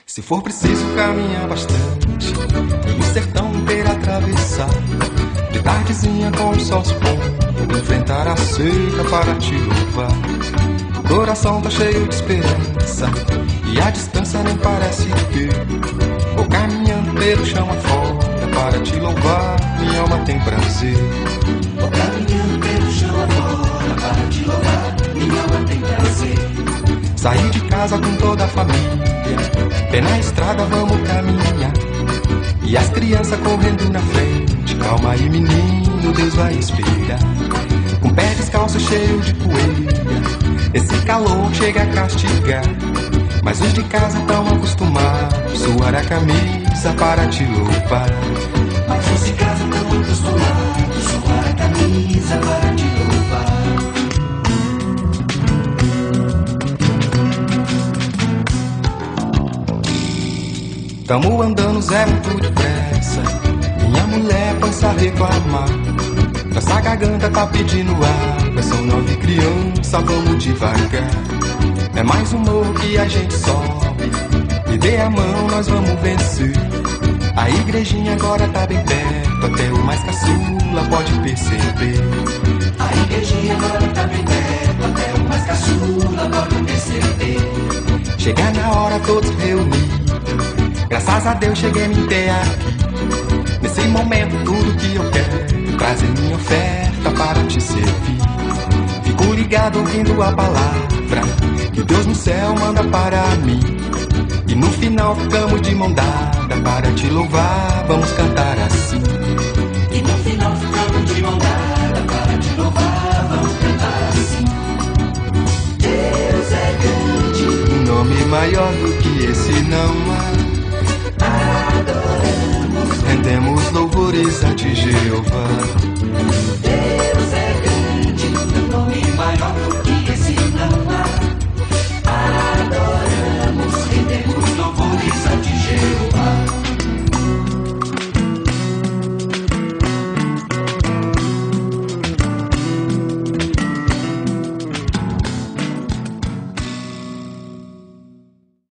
Se for preciso caminhar bastante e o sertão inteiro atravessar, de tardezinha com o sol se pondo, enfrentar a seca para te louvar. O coração tá cheio de esperança e a distância nem parece ter. Vou caminhando pelo chão afora para te louvar, minha alma tem prazer. Vou caminhando pelo chão afora para te louvar, minha alma tem prazer. Saí de casa com toda a família, pé na estrada vamos caminhar. E as crianças correndo na frente, calma aí menino, Deus vai esperar. Com pé descalço cheio de poeira, esse calor chega a castigar. Mas os de casa tão acostumados, suar a camisa para te louvar. Mas os de casa tão acostumados, suar a camisa para te louvar. Tamo andando Zé muito depressa, minha mulher começa a reclamar. Nossa garganta tá pedindo água, são 9 crianças, vamos devagar. É mais um morro que a gente sobe, me dê a mão, nós vamos vencer. A igrejinha agora tá bem perto, até o mais caçula pode perceber. A igrejinha agora tá bem perto, até o mais caçula pode perceber. Chegar na hora todos reunidos, graças a Deus cheguei a me ter aqui. Nesse momento tudo que eu quero, trazer minha oferta para te servir. Fico ligado ouvindo a palavra que Deus no céu manda para mim. E no final ficamos de mão dada para te louvar, vamos cantar assim. E no final ficamos de mão dada para te louvar, vamos cantar assim. Deus é grande, Um nome maior do que esse não há. adoramos, Rendemos louvores a ti, Jeová.